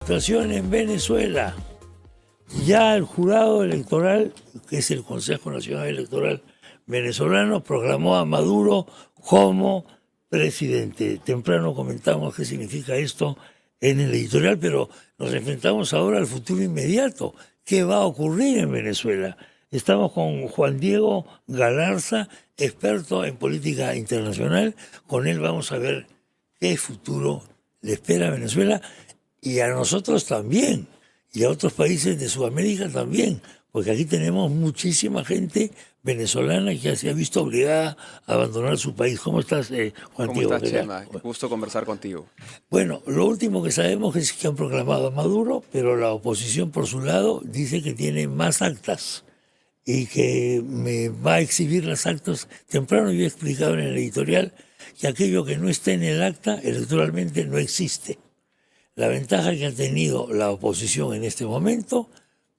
situación en Venezuela. Ya el jurado electoral, que es el Consejo Nacional Electoral venezolano, proclamó a Maduro como presidente. Temprano comentamos qué significa esto en el editorial, pero nos enfrentamos ahora al futuro inmediato. ¿Qué va a ocurrir en Venezuela? Estamos con Juan Diego Galarza, experto en política internacional. Con él vamos a ver qué futuro le espera a Venezuela y a nosotros también, y a otros países de Sudamérica también, porque aquí tenemos muchísima gente venezolana que se ha visto obligada a abandonar su país. ¿Cómo estás, Juan ¿Cómo Diego? estás, Chema? Gusto conversar contigo. Bueno, lo último que sabemos es que han proclamado a Maduro, pero la oposición por su lado dice que tiene más actas y que me va a exhibir las actas. Temprano yo he explicado en el editorial que aquello que no esté en el acta electoralmente no existe. La ventaja que ha tenido la oposición en este momento,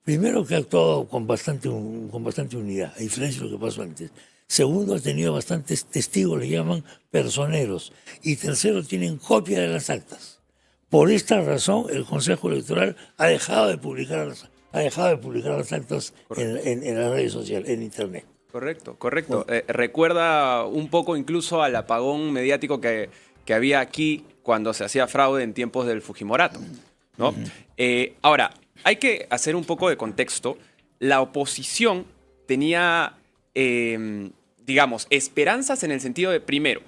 primero que ha actuado con bastante unidad, a diferencia de lo que pasó antes. Segundo, ha tenido bastantes testigos, le llaman personeros. Y tercero, tienen copia de las actas. Por esta razón, el Consejo Electoral ha dejado de publicar las actas en las redes sociales, en Internet. Correcto, correcto. Recuerda un poco incluso al apagón mediático que había aquí cuando se hacía fraude en tiempos del Fujimorato, ¿no? Ahora, hay que hacer un poco de contexto. La oposición tenía, digamos, esperanzas en el sentido de, primero,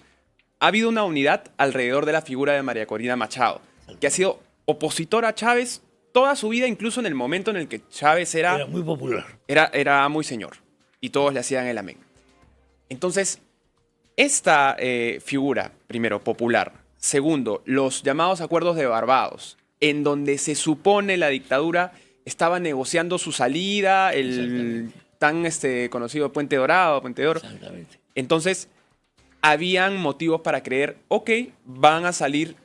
ha habido una unidad alrededor de la figura de María Corina Machado, que ha sido opositora a Chávez toda su vida, incluso en el momento en el que Chávez Era muy popular. Era muy señor, y todos le hacían el amén. Entonces, esta figura, primero, popular. Segundo, los llamados acuerdos de Barbados, en donde se supone la dictadura estaba negociando su salida, el tan conocido Puente Dorado, Puente de Oro. Exactamente. Entonces, habían motivos para creer, ok, van a salir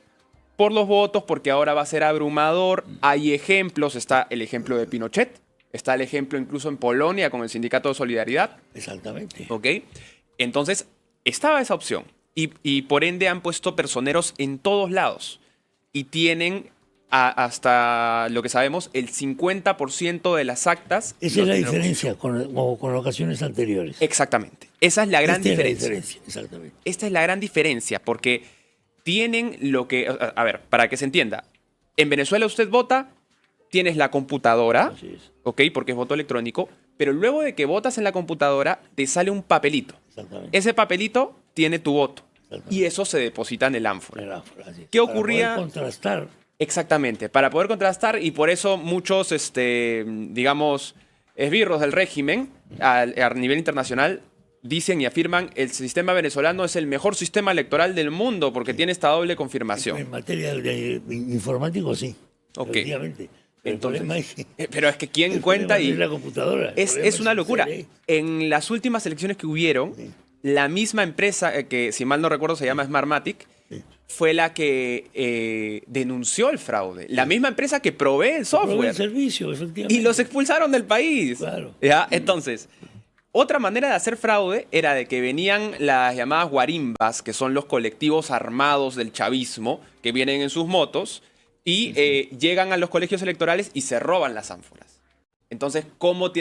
por los votos porque ahora va a ser abrumador. Hay ejemplos, está el ejemplo de Pinochet, está el ejemplo incluso en Polonia con el Sindicato de Solidaridad. Exactamente. Ok, entonces estaba esa opción. Y por ende han puesto personeros en todos lados. Y tienen, hasta lo que sabemos, el 50% de las actas. Esa es la diferencia con ocasiones anteriores. Exactamente. Esa es la gran diferencia. Exactamente. Esta es la gran diferencia, porque tienen lo que... A ver, para que se entienda. En Venezuela usted vota, tienes la computadora, ¿ok? Porque es voto electrónico, pero luego de que votas en la computadora, te sale un papelito. Exactamente. Ese papelito tiene tu voto. Y eso se deposita en el ánfora. ¿Qué ocurría? Para poder contrastar. Exactamente, para poder contrastar, y por eso muchos, digamos, esbirros del régimen a nivel internacional dicen y afirman el sistema venezolano es el mejor sistema electoral del mundo porque tiene esta doble confirmación. En materia de informático, sí. Ok. Efectivamente. Entonces, pero es que quién cuenta y la computadora. Es una locura. En las últimas elecciones que hubieron, la misma empresa que, si mal no recuerdo, se llama Smartmatic, fue la que denunció el fraude. La misma empresa que provee el software. Provee el servicio, efectivamente. Y los expulsaron del país. Claro. ¿Ya? Entonces, otra manera de hacer fraude era de que venían las llamadas guarimbas, que son los colectivos armados del chavismo, que vienen en sus motos y llegan a los colegios electorales y se roban las ánforas. Entonces, ¿cómo no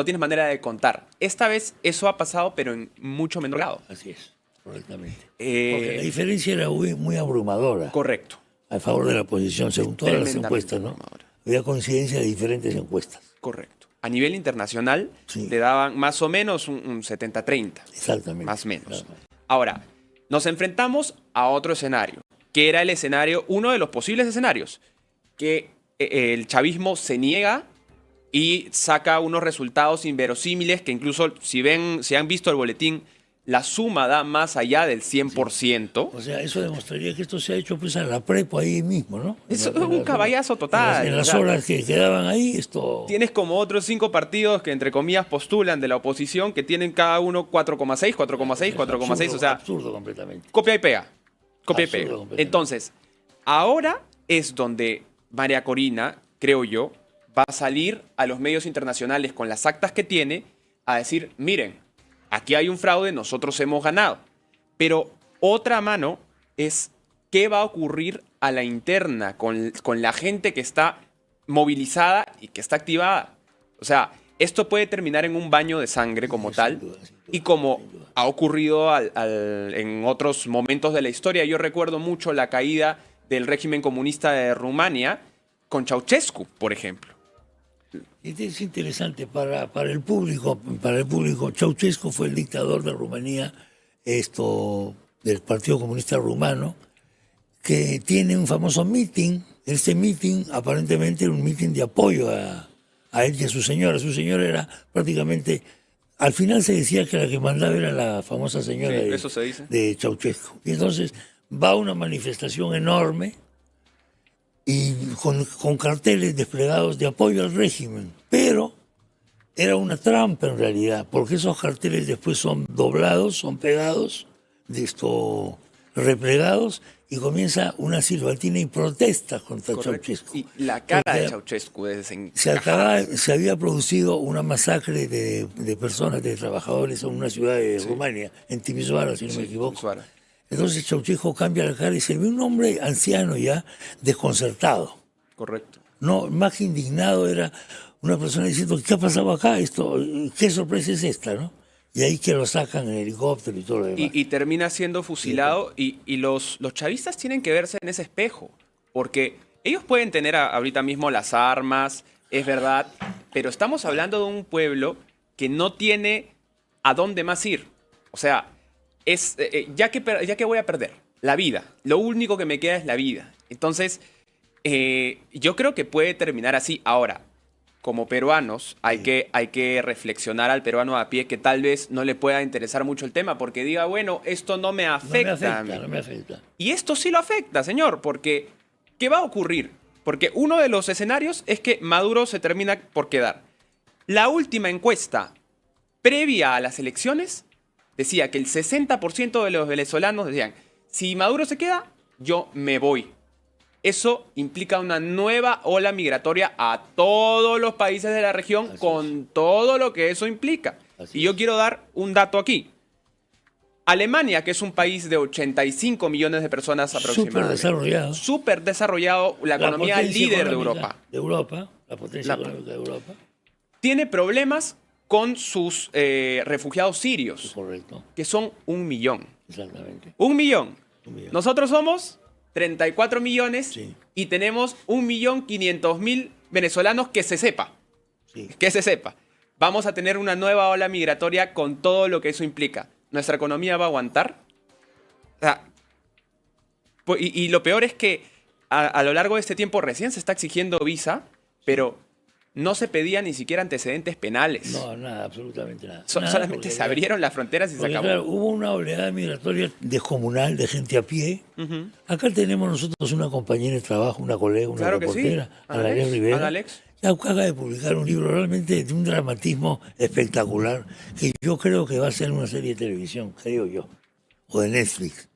tienes manera de contar? Esta vez eso ha pasado, pero en mucho menor grado. Así es, correctamente. Porque la diferencia era muy abrumadora. Correcto. A favor de la oposición, según todas las encuestas, ¿no? Había coincidencia de diferentes encuestas. Correcto. A nivel internacional, le daban más o menos un 70-30. Exactamente. Más o menos. Claro. Ahora, nos enfrentamos a otro escenario, que era el escenario, uno de los posibles escenarios, que el chavismo se niega y saca unos resultados inverosímiles que incluso si han visto el boletín, la suma da más allá del 100%. O sea, eso demostraría que esto se ha hecho pues a la prepo ahí mismo, ¿no? Es un caballazo total. En las horas que quedaban ahí, esto... Tienes como otros 5 partidos que entre comillas postulan de la oposición que tienen cada uno 4,6, 4,6, 4,6, o sea... Absurdo completamente. Copia y pega. Copia y pega. Entonces, ahora es donde María Corina, creo yo, va a salir a los medios internacionales con las actas que tiene a decir, miren, aquí hay un fraude, nosotros hemos ganado. Pero otra mano es qué va a ocurrir a la interna con la gente que está movilizada y que está activada. O sea, esto puede terminar en un baño de sangre como tal, Sin duda, sin duda, y como sin duda. ha ocurrido en otros momentos de la historia. Yo recuerdo mucho la caída del régimen comunista de Rumania con Ceausescu, por ejemplo. Es interesante para el público. Ceausescu fue el dictador de Rumanía, del Partido Comunista Rumano, que tiene un famoso meeting. Este meeting aparentemente era un meeting de apoyo a él y a su señora. Su señora era prácticamente, al final se decía que la que mandaba era la famosa señora Sí, eso se dice. de Ceausescu. Y entonces va a una manifestación enorme y con carteles desplegados de apoyo al régimen, pero era una trampa en realidad, porque esos carteles después son doblados, son pegados, replegados, y comienza una silbatina y protesta contra Ceausescu. Y la cara Porque de Ceausescu es se había producido una masacre de personas, de trabajadores en una ciudad de Rumania, en Timișoara, si no me equivoco. Timișoara. Entonces Ceausescu cambia la cara y se ve un hombre anciano ya, desconcertado. Correcto. No, más que indignado era una persona diciendo, ¿qué ha pasado acá? ¿Qué sorpresa es esta, no? Y ahí que lo sacan en helicóptero y todo lo demás. Y termina siendo fusilado, y los chavistas tienen que verse en ese espejo, porque ellos pueden tener ahorita mismo las armas, es verdad, pero estamos hablando de un pueblo que no tiene a dónde más ir. O sea, ya que voy a perder la vida, lo único que me queda es la vida. Entonces, yo creo que puede terminar así. Ahora, como peruanos, hay que reflexionar al peruano a pie que tal vez no le pueda interesar mucho el tema, porque diga, bueno, esto no me afecta a mí. No me afecta. Y esto sí lo afecta, señor, porque ¿qué va a ocurrir? Porque uno de los escenarios es que Maduro se termina por quedar. La última encuesta previa a las elecciones decía que el 60% de los venezolanos decían, si Maduro se queda, yo me voy. Eso implica una nueva ola migratoria a todos los países de la región, con todo lo que eso implica. Y yo quiero dar un dato aquí. Alemania, que es un país de 85 millones de personas aproximadamente. Súper desarrollado, la economía líder de Europa. La potencia económica de Europa. Tiene problemas con sus refugiados sirios. Correcto. Que son 1 millón. Exactamente. 1 millón. Nosotros somos 34 millones, sí, y tenemos 1.500.000 venezolanos que se sepa. Sí. Que se sepa. Vamos a tener una nueva ola migratoria con todo lo que eso implica. ¿Nuestra economía va a aguantar? O sea, y lo peor es que a lo largo de este tiempo recién se está exigiendo visa, pero no se pedían ni siquiera antecedentes penales. No, nada, absolutamente nada. Solamente se abrieron las fronteras y se acabó. Claro, hubo una oleada migratoria descomunal de gente a pie. Acá tenemos nosotros una compañera de trabajo, una colega, una reportera, sí. Alex Rivera. Alex. Acaba de publicar un libro realmente de un dramatismo espectacular, que yo creo que va a ser una serie de televisión, creo yo, o de Netflix.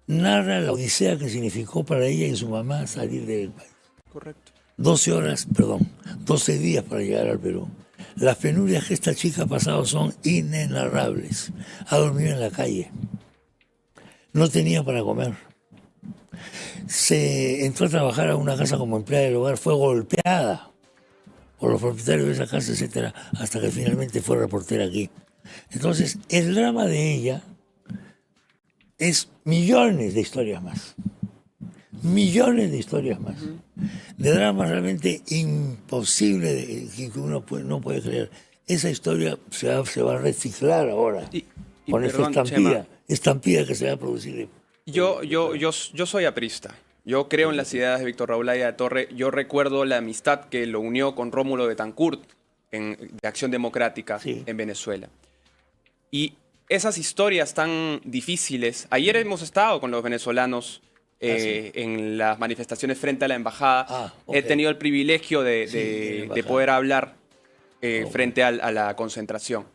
Narra la odisea que significó para ella y su mamá salir del país. Correcto. 12 días para llegar al Perú. Las penurias que esta chica ha pasado son inenarrables. Ha dormido en la calle. No tenía para comer. Se entró a trabajar a una casa como empleada del hogar. Fue golpeada por los propietarios de esa casa, etcétera, hasta que finalmente fue reportera aquí. Entonces, el drama de ella es millones de historias más. Millones de historias más. De dramas realmente imposibles que uno no puede creer. Esa historia se va a reciclar ahora con esta estampida que se va a producir. Yo soy aprista. Yo creo en las ideas de Víctor Raúl Haya de Torre. Yo recuerdo la amistad que lo unió con Rómulo Betancourt de Acción Democrática en Venezuela. Y esas historias tan difíciles. Ayer hemos estado con los venezolanos en las manifestaciones frente a la embajada. He tenido el privilegio de poder hablar frente a la concentración.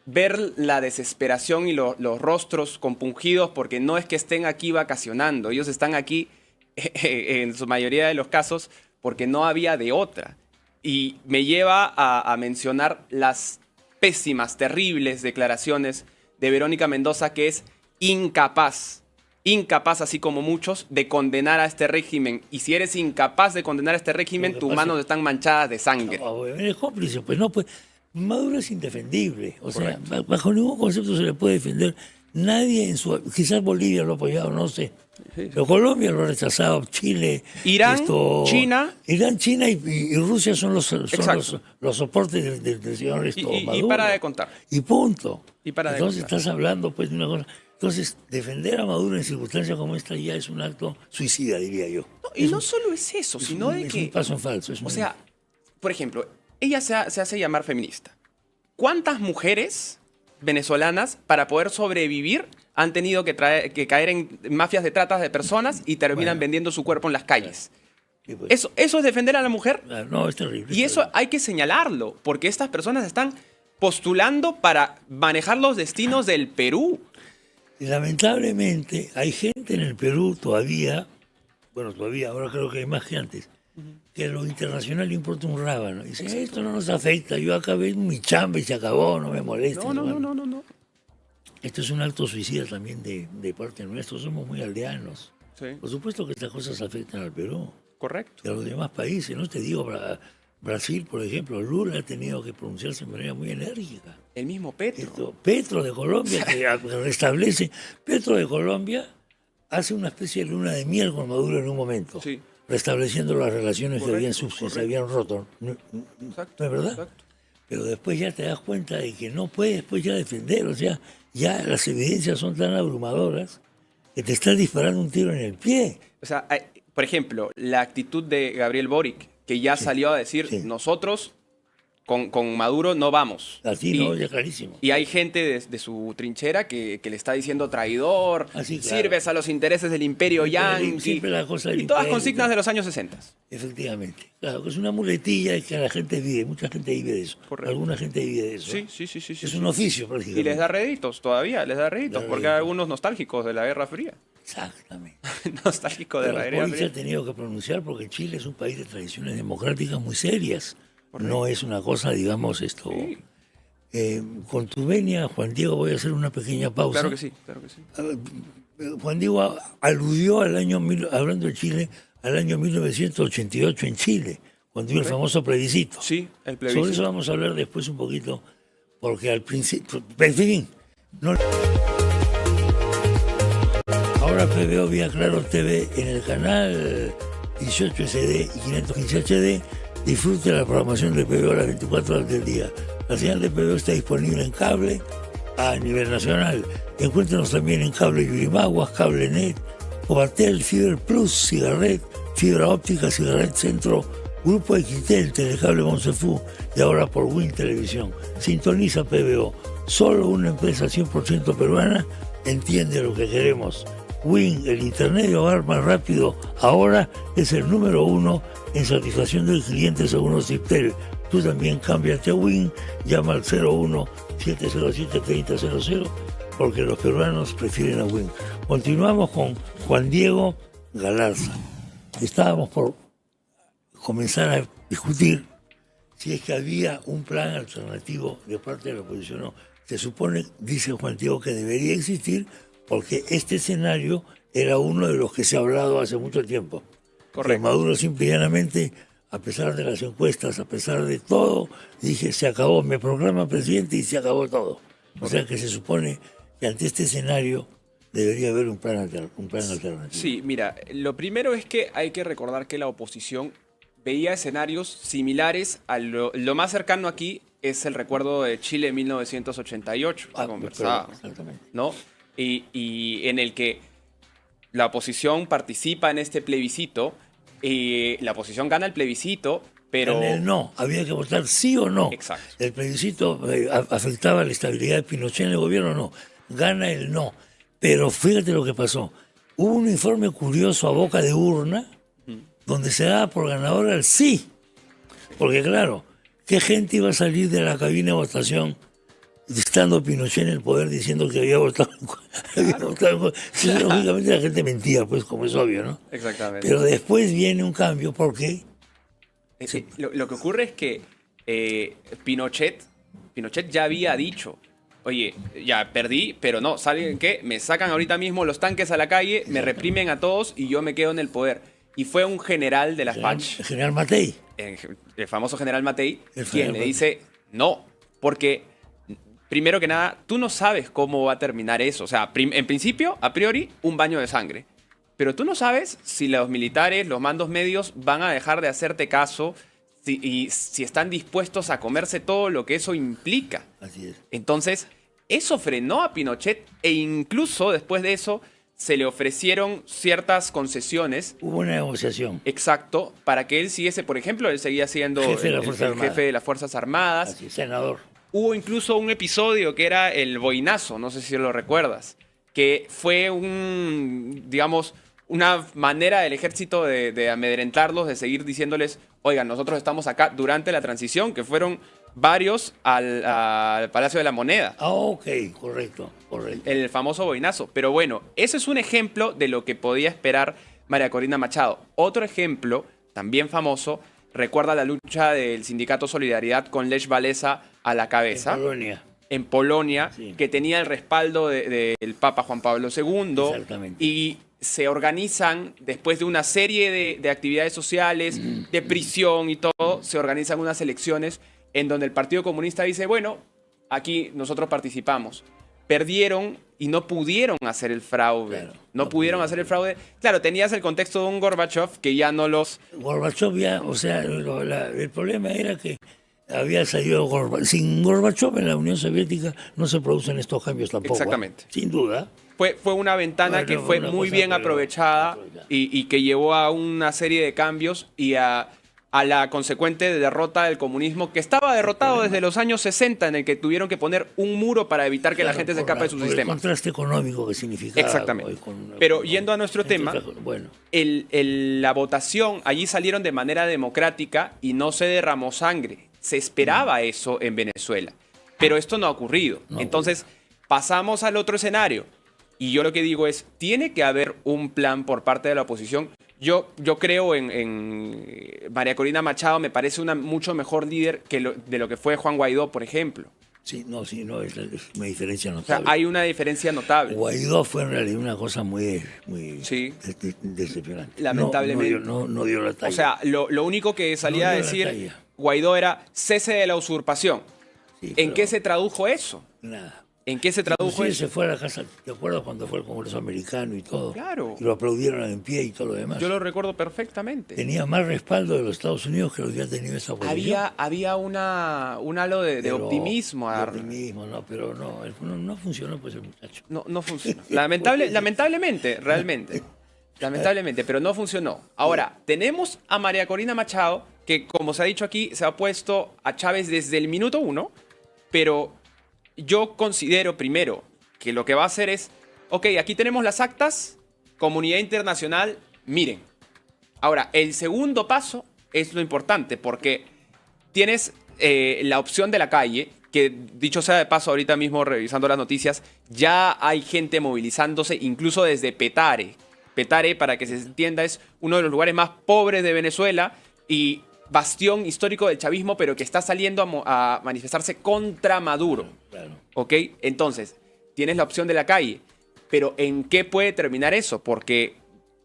Ver la desesperación y los rostros compungidos, porque no es que estén aquí vacacionando, ellos están aquí en su mayoría de los casos porque no había de otra. Y me lleva a mencionar las pésimas, terribles declaraciones de Verónica Mendoza, que es incapaz incapaz, así como muchos, de condenar a este régimen. Y si eres incapaz de condenar a este régimen, tus manos están manchadas de sangre. No, eres cómplice, pues no, pues Maduro es indefendible. O sea, bajo ningún concepto se le puede defender. Nadie en su... Quizás Bolivia lo ha apoyado, no sé. Pero Colombia lo ha rechazado, Chile... Irán, China... Irán, China y Rusia son los soportes del señor Maduro. Y para de contar. Y punto. Y para de Entonces contar. estás hablando pues de una cosa... Entonces, defender a Maduro en circunstancias como esta ya es un acto suicida, diría yo. No, y no solo es eso, sino de que... Es un paso en falso. O sea, por ejemplo, ella se hace llamar feminista. ¿Cuántas mujeres venezolanas, para poder sobrevivir, han tenido que caer en mafias de tratas de personas y terminan vendiendo su cuerpo en las calles? Sí, pues. ¿Eso es defender a la mujer? No, es terrible. Y eso hay que señalarlo, porque estas personas están postulando para manejar los destinos del Perú. Y lamentablemente hay gente en el Perú todavía, ahora creo que hay más que antes, que lo internacional le importa un rábano. Dice, esto no nos afecta, yo acabé mi chamba y se acabó, no me molesta. No. Esto es un acto suicida también de parte nuestra, somos muy aldeanos. Sí. Por supuesto que estas cosas afectan al Perú. Correcto. Y a los demás países, no te digo, Brasil, por ejemplo, Lula ha tenido que pronunciarse de manera muy enérgica. El mismo Petro. Petro de Colombia, que restablece. Petro de Colombia hace una especie de luna de miel con Maduro en un momento, Sí. restableciendo las relaciones Correcto, que se habían roto. ¿No es verdad? Exacto. Pero después ya te das cuenta de que no puedes después ya defender, o sea, ya las evidencias son tan abrumadoras que te están disparando un tiro en el pie. O sea, por ejemplo, la actitud de Gabriel Boric, que ya salió a decir, nosotros con Maduro no vamos. Así no, ya clarísimo. Y hay gente de su trinchera que le está diciendo traidor, Así, claro. Sirves a los intereses del imperio yanqui. Siempre la cosa del Y todas imperio, consignas de los años 60. Efectivamente. Claro, que es una muletilla y que la gente vive, mucha gente vive de eso. Correcto. Alguna gente vive de eso. Sí. Es un oficio prácticamente. Y les da réditos todavía, porque hay algunos nostálgicos de la Guerra Fría. Exactamente. Nostálgicos de la Guerra Boric se Fría. ha tenido que pronunciar porque Chile es un país de tradiciones democráticas muy serias. No es una cosa, digamos, esto... Sí. Con tu venia, Juan Diego, voy a hacer una pequeña pausa. Claro que sí. Juan Diego aludió hablando de Chile, al año 1988 en Chile, cuando hubo el famoso plebiscito. Sí, el plebiscito. Sobre eso vamos a hablar después un poquito, porque al principio... En fin, no... Ahora PBO vía Claro TV en el canal 18 SD y 515 HD. Disfrute la programación de PBO a las 24 horas del día. La señal de PBO está disponible en cable a nivel nacional. Encuéntrenos también en cable Yurimaguas, cable Net, Cobatel, Fiber Plus, Cigarret, Fibra Óptica, Cigarret Centro, Grupo Equitel, Telecable Monsefú y ahora por Win Televisión. Sintoniza PBO. Solo una empresa 100% peruana entiende lo que queremos. Win, el internet de hogar más rápido, ahora es el número 1 en satisfacción del cliente según Ciptel. Tú también cámbiate a Win, llama al 01-707-3000 porque los peruanos prefieren a Win. Continuamos con Juan Diego Galarza. Estábamos por comenzar a discutir si es que había un plan alternativo de parte de la oposición. No. Se supone, dice Juan Diego, que debería existir porque este escenario era uno de los que se ha hablado hace mucho tiempo. Correcto. Que Maduro simple y llanamente, a pesar de las encuestas, a pesar de todo, dije, se acabó, me proclama presidente y se acabó todo. O sea que se supone que ante este escenario debería haber un plan alternativo. Sí, mira, lo primero es que hay que recordar que la oposición veía escenarios similares a lo más cercano aquí es el recuerdo de Chile 1988, que conversábamos, exactamente. ¿no? Y en el que la oposición participa en este plebiscito, la oposición gana el plebiscito, pero... En el no, había que votar sí o no. Exacto. El plebiscito afectaba la estabilidad de Pinochet en el gobierno, no. Gana el no. Pero fíjate lo que pasó. Hubo un informe curioso a boca de urna donde se daba por ganador al sí. Porque claro, ¿qué gente iba a salir de la cabina de votación estando Pinochet en el poder diciendo que había votado? Sí, lógicamente la gente mentía, pues como es obvio, ¿no? Exactamente. Pero después viene un cambio porque... Lo que ocurre es que Pinochet ya había dicho oye, ya perdí, pero no, ¿saben qué? Me sacan ahorita mismo los tanques a la calle, me reprimen a todos y yo me quedo en el poder. Y fue un general de la FACH, El general Matei. el famoso general Matei, El quien general le Matei. dice, no, porque primero que nada, tú no sabes cómo va a terminar eso. O sea, en principio, a priori, un baño de sangre. Pero tú no sabes si los militares, los mandos medios van a dejar de hacerte caso y si están dispuestos a comerse todo lo que eso implica. Así es. Entonces, eso frenó a Pinochet e incluso después de eso se le ofrecieron ciertas concesiones. Hubo una negociación. Exacto, para que él siguiese, por ejemplo, él seguía siendo Jefe de la Fuerza el Armada. jefe de las Fuerzas Armadas. Así es, senador. Hubo incluso un episodio que era el boinazo, no sé si lo recuerdas, que fue digamos, una manera del ejército de amedrentarlos, de seguir diciéndoles, oigan, nosotros estamos acá durante la transición, que fueron varios al Palacio de la Moneda. Ah, ok, correcto. El famoso boinazo. Pero bueno, ese es un ejemplo de lo que podía esperar María Corina Machado. Otro ejemplo, también famoso, recuerda la lucha del Sindicato Solidaridad con Lech Walesa a la cabeza. En Polonia, sí. Que tenía el respaldo del Papa Juan Pablo II. Exactamente. Y se organizan, después de una serie de actividades sociales, de prisión y todo, se organizan unas elecciones en donde el Partido Comunista dice, bueno, aquí nosotros participamos. Perdieron y no pudieron hacer el fraude. Claro, no pudieron hacer el fraude. Claro, tenías el contexto de un Gorbachev que ya no los... Gorbachev ya, o sea, el problema era que había salido Gorbachev. Sin Gorbachev en la Unión Soviética no se producen estos cambios tampoco. Exactamente. Sin duda. Fue una ventana que fue muy bien aprovechada y que llevó a una serie de cambios y a la consecuente derrota del comunismo, que estaba derrotado desde los años 60, en el que tuvieron que poner un muro para evitar que la gente se escape de su sistema. El contraste económico que significaba. Exactamente. Pero yendo a nuestro tema, bueno. La votación, allí salieron de manera democrática y no se derramó sangre. Se esperaba eso en Venezuela, pero esto no ha ocurrido. Entonces, pasamos al otro escenario. Y yo lo que digo es, tiene que haber un plan por parte de la oposición. Yo creo en María Corina Machado, me parece una mucho mejor líder de lo que fue Juan Guaidó, por ejemplo. Sí, es una diferencia O notable. sea, hay una diferencia notable. Guaidó fue en realidad una cosa muy Sí. decepcionante. Lamentablemente. No dio la talla. O sea, lo único que salía a dio la decir talla. Guaidó era cese de la usurpación. Sí, ¿En pero qué se tradujo eso? nada. ¿En qué se tradujo Inclusive eso? se fue a la casa, ¿te acuerdas cuando fue al Congreso americano y todo? Claro. Y lo aplaudieron en pie y todo lo demás. Yo lo recuerdo perfectamente. Tenía más respaldo de los Estados Unidos que lo que había tenido esa oposición. Había un halo de Pero- optimismo. de optimismo, no, pero no funcionó pues el muchacho. No funcionó. Lamentablemente, realmente. Lamentablemente, pero no funcionó. Ahora, tenemos a María Corina Machado, que como se ha dicho aquí, se ha puesto a Chávez desde el minuto 1, pero yo considero primero que lo que va a hacer es, ok, aquí tenemos las actas, comunidad internacional, miren. Ahora, el segundo paso es lo importante, porque tienes la opción de la calle, que dicho sea de paso, ahorita mismo revisando las noticias, ya hay gente movilizándose, incluso desde Petare. Petare, para que se entienda, es uno de los lugares más pobres de Venezuela y bastión histórico del chavismo, pero que está saliendo a manifestarse contra Maduro. Claro. ¿Ok? Entonces, tienes la opción de la calle. Pero ¿en qué puede terminar eso? Porque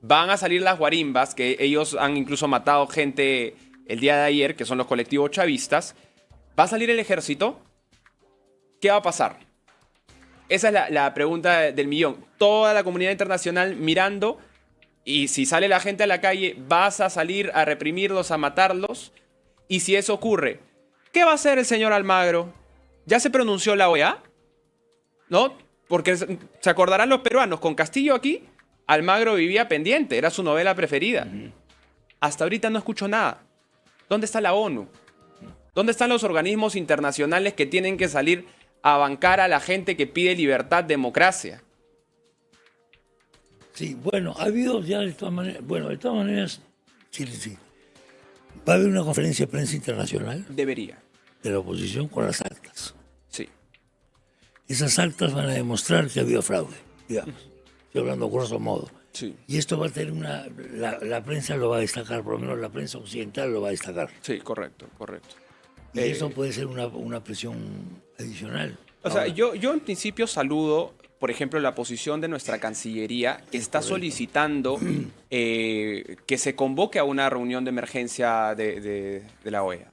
van a salir las guarimbas, que ellos han incluso matado gente el día de ayer, que son los colectivos chavistas. ¿Va a salir el ejército? ¿Qué va a pasar? Esa es la pregunta del millón. Toda la comunidad internacional mirando, y si sale la gente a la calle, ¿vas a salir a reprimirlos, a matarlos? Y si eso ocurre, ¿qué va a hacer el señor Almagro? ¿Ya se pronunció la OEA? ¿No? Porque se acordarán los peruanos, con Castillo aquí, Almagro vivía pendiente, era su novela preferida. Hasta ahorita no escucho nada. ¿Dónde está la ONU? ¿Dónde están los organismos internacionales que tienen que salir a bancar a la gente que pide libertad, democracia? Sí, bueno, ha habido ya de todas maneras, sí. Va a haber una conferencia de prensa internacional Debería. de la oposición con las actas. Sí. Esas actas van a demostrar que ha habido fraude, digamos. Estoy hablando grosso modo. Sí. Y esto va a tener la prensa lo va a destacar, por lo menos la prensa occidental lo va a destacar. Sí, correcto. Y eso puede ser una presión adicional. O sea, yo en principio saludo, por ejemplo, la posición de nuestra Cancillería, que está solicitando que se convoque a una reunión de emergencia de la OEA.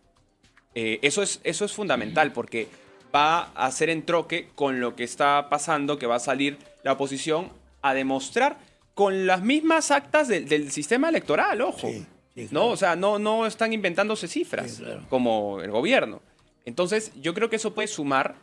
Eso es fundamental, porque va a hacer entroque con lo que está pasando, que va a salir la oposición a demostrar con las mismas actas del sistema electoral, ojo. Sí, claro. ¿No? O sea, no están inventándose cifras, Sí, claro. como el gobierno. Entonces, yo creo que eso puede sumar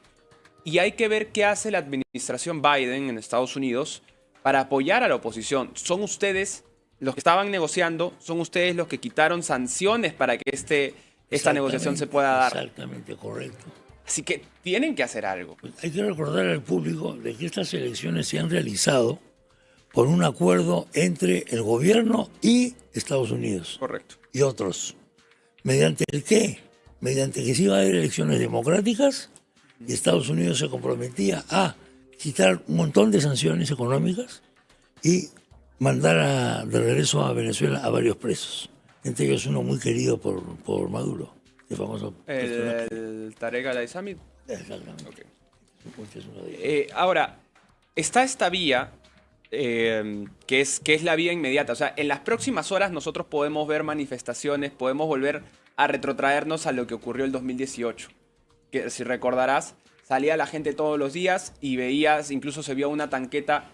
y hay que ver qué hace la administración Biden en Estados Unidos para apoyar a la oposición. Son ustedes los que estaban negociando, son ustedes los que quitaron sanciones para que esta negociación se pueda dar. Exactamente, correcto. Así que tienen que hacer algo. Pues hay que recordar al público de que estas elecciones se han realizado por un acuerdo entre el gobierno y Estados Unidos. Correcto. Y otros. ¿Mediante el qué? Mediante que se iba a haber elecciones democráticas y Estados Unidos se comprometía a quitar un montón de sanciones económicas y mandar de regreso a Venezuela a varios presos. Entre ellos uno muy querido por Maduro, el famoso personaje. El Tarek al-Aissami. Exactamente. Okay. Este es uno de ellos. Ahora, está esta vía que es la vía inmediata. O sea, en las próximas horas nosotros podemos ver manifestaciones, podemos volver a retrotraernos a lo que ocurrió el 2018. Que si recordarás, salía la gente todos los días y veías, incluso se vio una tanqueta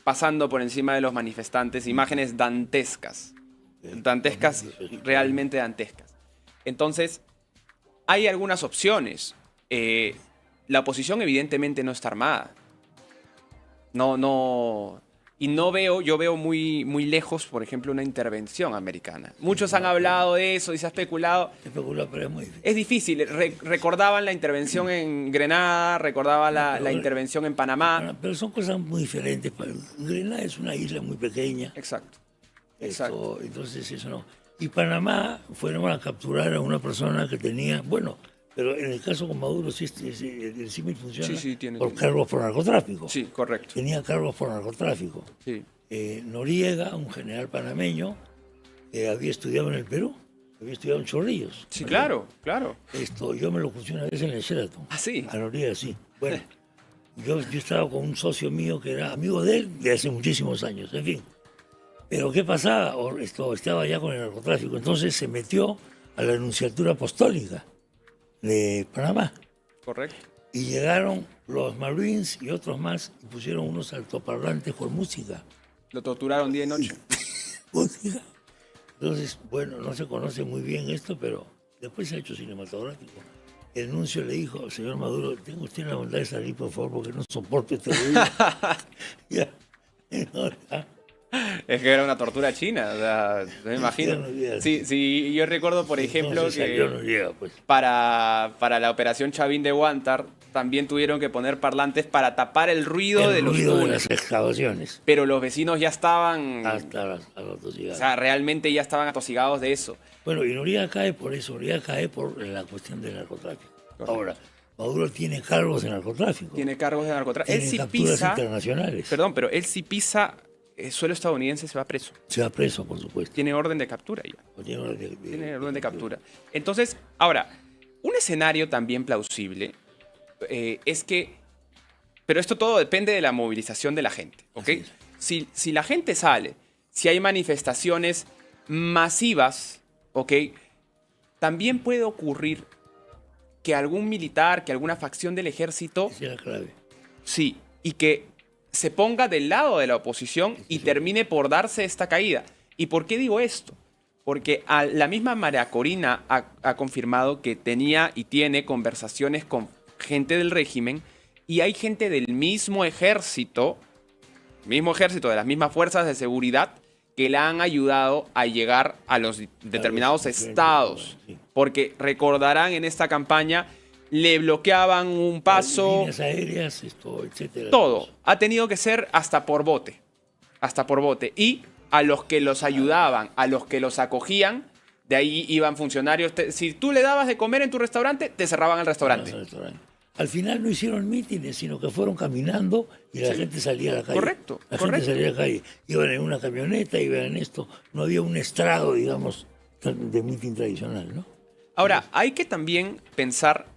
pasando por encima de los manifestantes, imágenes dantescas. Dantescas, realmente dantescas. Entonces, hay algunas opciones. La oposición evidentemente no está armada. Yo veo muy, muy lejos, por ejemplo, una intervención americana. Muchos han hablado de eso y se ha especulado. Pero es muy difícil. Es difícil. Recordaban la intervención en Grenada, recordaban la intervención en Panamá. Pero son cosas muy diferentes. Grenada es una isla muy pequeña. Exacto. Entonces eso no. Y Panamá fueron a capturar a una persona que tenía, bueno, pero en el caso con Maduro sí, el símil funciona por cargos por narcotráfico. Sí, correcto. Tenía cargos por narcotráfico. Sí. Noriega, un general panameño, había estudiado en el Perú, había estudiado en Chorrillos. Sí, claro. Yo me lo puse una vez en el Sheraton. ¿Ah, sí? A Noriega, sí. Bueno, yo estaba con un socio mío que era amigo de él de hace muchísimos años, en fin. Pero ¿qué pasaba? Estaba ya con el narcotráfico, entonces se metió a la Nunciatura Apostólica de Panamá. Correcto. Y llegaron los Marines y otros más y pusieron unos altoparlantes con música. Lo torturaron día y noche. Música. Entonces, bueno, no se conoce muy bien esto, pero después se ha hecho cinematográfico. El nuncio le dijo, señor Maduro, tenga usted la bondad de salir, por favor, porque no soporto este ruido. Ya. Es que era una tortura china, o sea, me imagino. Sí, yo recuerdo, por ejemplo, que para la operación Chavín de Huántar también tuvieron que poner parlantes para tapar el ruido de los túneles. De las excavaciones. Pero los vecinos ya estaban... atosigados. O sea, realmente ya estaban atosigados de eso. Bueno, y Noriega cae por eso, Noriega cae por la cuestión del narcotráfico. Correcto. Ahora, Maduro tiene cargos de narcotráfico. Tiene cargos de narcotráfico. Tiene capturas internacionales. Perdón, pero él si pisa suelo estadounidense se va preso. Se va preso, por supuesto. Tiene orden de captura ya. Tiene orden de captura. Entonces, ahora, un escenario también plausible es que... Pero esto todo depende de la movilización de la gente, ¿ok? Si la gente sale, si hay manifestaciones masivas, ¿ok? También puede ocurrir que algún militar, que alguna facción del ejército... Esa es la clave. Sí, y que se ponga del lado de la oposición y termine por darse esta caída. ¿Y por qué digo esto? Porque la misma María Corina ha confirmado que tenía y tiene conversaciones con gente del régimen y hay gente del mismo ejército, de las mismas fuerzas de seguridad, que la han ayudado a llegar a los determinados estados. Porque recordarán en esta campaña... Le bloqueaban un paso. Líneas aéreas, etcétera. Todo. Ha tenido que ser hasta por bote. Hasta por bote. Y a los que los ayudaban, a los que los acogían, de ahí iban funcionarios. Si tú le dabas de comer en tu restaurante, te cerraban el restaurante. Al final no hicieron mítines, sino que fueron caminando y la gente salía a la calle. Correcto. Gente salía a la calle. Iban en una camioneta, iban en esto. No había un estrado, digamos, de mítin tradicional, ¿no? Ahora, hay que también pensar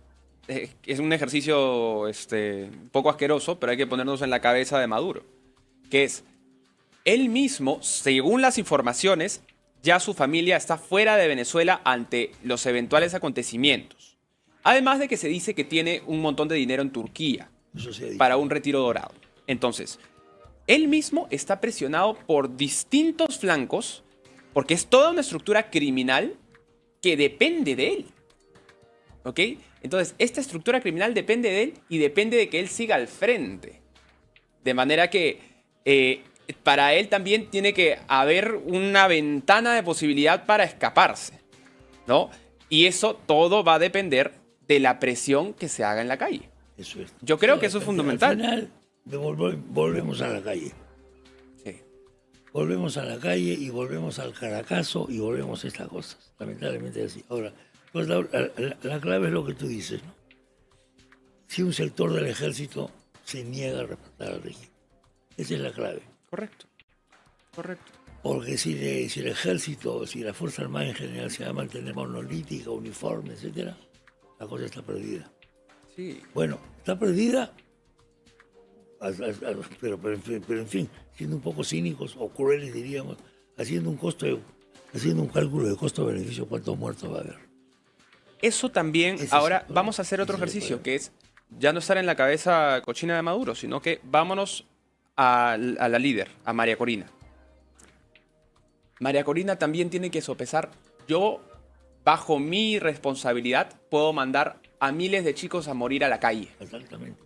es un ejercicio un poco asqueroso, pero hay que ponernos en la cabeza de Maduro, que es, él mismo, según las informaciones, ya su familia está fuera de Venezuela ante los eventuales acontecimientos. Además de que se dice que tiene un montón de dinero en Turquía para un retiro dorado. Entonces, él mismo está presionado por distintos flancos porque es toda una estructura criminal que depende de él. ¿Ok? Entonces, esta estructura criminal depende de él y depende de que él siga al frente. De manera que para él también tiene que haber una ventana de posibilidad para escaparse, ¿no? Y eso todo va a depender de la presión que se haga en la calle. Eso es. Yo creo que eso es fundamental. Al final, volvemos a la calle. Sí. Volvemos a la calle y volvemos al Caracazo y volvemos a estas cosas. Lamentablemente es así. Ahora, pues la clave es lo que tú dices, ¿no? Si un sector del ejército se niega a respetar al régimen. Esa es la clave. Correcto. Correcto. Porque si el ejército, si la Fuerza Armada en general se va a mantener monolítica, uniforme, etcétera, la cosa está perdida. Sí. Bueno, está perdida, pero en fin, siendo un poco cínicos o crueles, diríamos, haciendo un cálculo de costo-beneficio, ¿cuántos muertos va a haber? Eso también, ahora vamos a hacer otro ejercicio, que es ya no estar en la cabeza cochina de Maduro, sino que vámonos a la líder, a María Corina. María Corina también tiene que sopesar, yo, bajo mi responsabilidad, puedo mandar a miles de chicos a morir a la calle. Exactamente.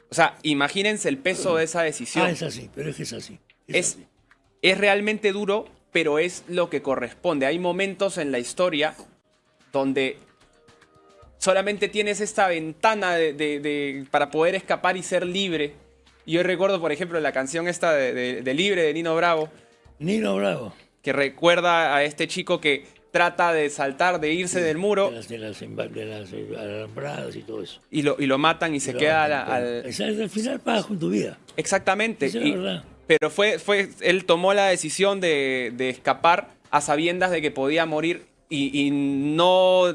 O sea, imagínense el peso de esa decisión. Es así, pero es que es así. Es realmente duro, pero es lo que corresponde. Hay momentos en la historia donde solamente tienes esta ventana para poder escapar y ser libre. Y yo recuerdo, por ejemplo, la canción esta de Libre de Nino Bravo. Nino Bravo. Que recuerda a este chico que trata de saltar, de irse del muro. De las alambradas y todo eso. Y lo matan y se queda al final pagas con tu vida. Exactamente. Esa es la verdad. Pero él tomó la decisión de escapar a sabiendas de que podía morir y no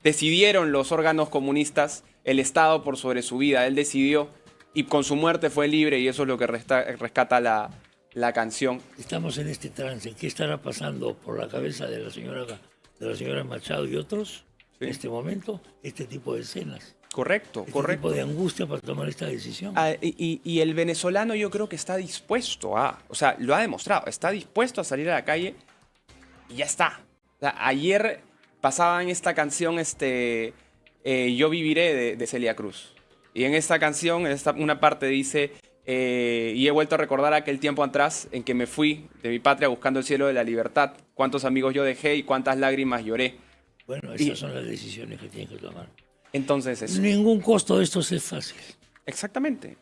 decidieron los órganos comunistas, el Estado por sobre su vida. Él decidió y con su muerte fue libre y eso es lo que rescata la canción. Estamos en este trance. ¿Qué estará pasando por la cabeza de la señora Machado y otros en este momento? Este tipo de escenas. Correcto. Tipo de angustia para tomar esta decisión. Y el venezolano yo creo que está dispuesto o sea, lo ha demostrado, está dispuesto a salir a la calle y ya está. O sea, ayer pasaban esta canción, Yo viviré de Celia Cruz. Y en esta canción, una parte dice, y he vuelto a recordar aquel tiempo atrás en que me fui de mi patria buscando el cielo de la libertad. Cuántos amigos yo dejé y cuántas lágrimas lloré. Bueno, esas son las decisiones que tienen que tomar. Entonces eso. Ningún costo de estos es fácil. Exactamente.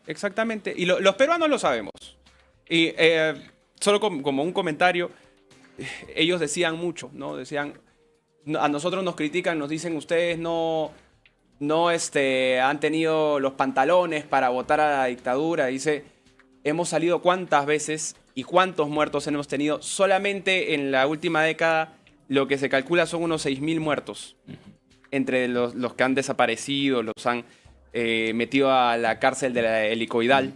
Y los peruanos lo sabemos. Y solo como un comentario, ellos decían mucho, ¿no? Decían, a nosotros nos critican, nos dicen, ustedes no han tenido los pantalones para votar a la dictadura. Dice, hemos salido cuántas veces y cuántos muertos hemos tenido. Solamente en la última década lo que se calcula son unos 6.000 muertos. Entre los que han desaparecido, los han metido a la cárcel de la helicoidal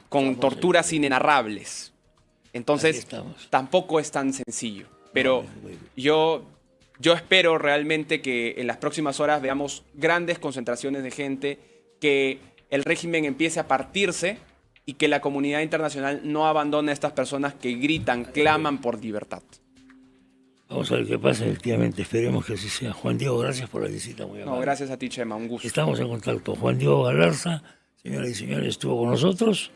con torturas inenarrables. Entonces, tampoco es tan sencillo. Pero yo espero realmente que en las próximas horas veamos grandes concentraciones de gente, que el régimen empiece a partirse y que la comunidad internacional no abandone a estas personas que gritan, claman por libertad. Vamos a ver qué pasa, efectivamente. Esperemos que así sea. Juan Diego, gracias por la visita. Muy amable. No, gracias a ti, Chema. Un gusto. Estamos en contacto. Juan Diego Galarza, señoras y señores, estuvo con nosotros.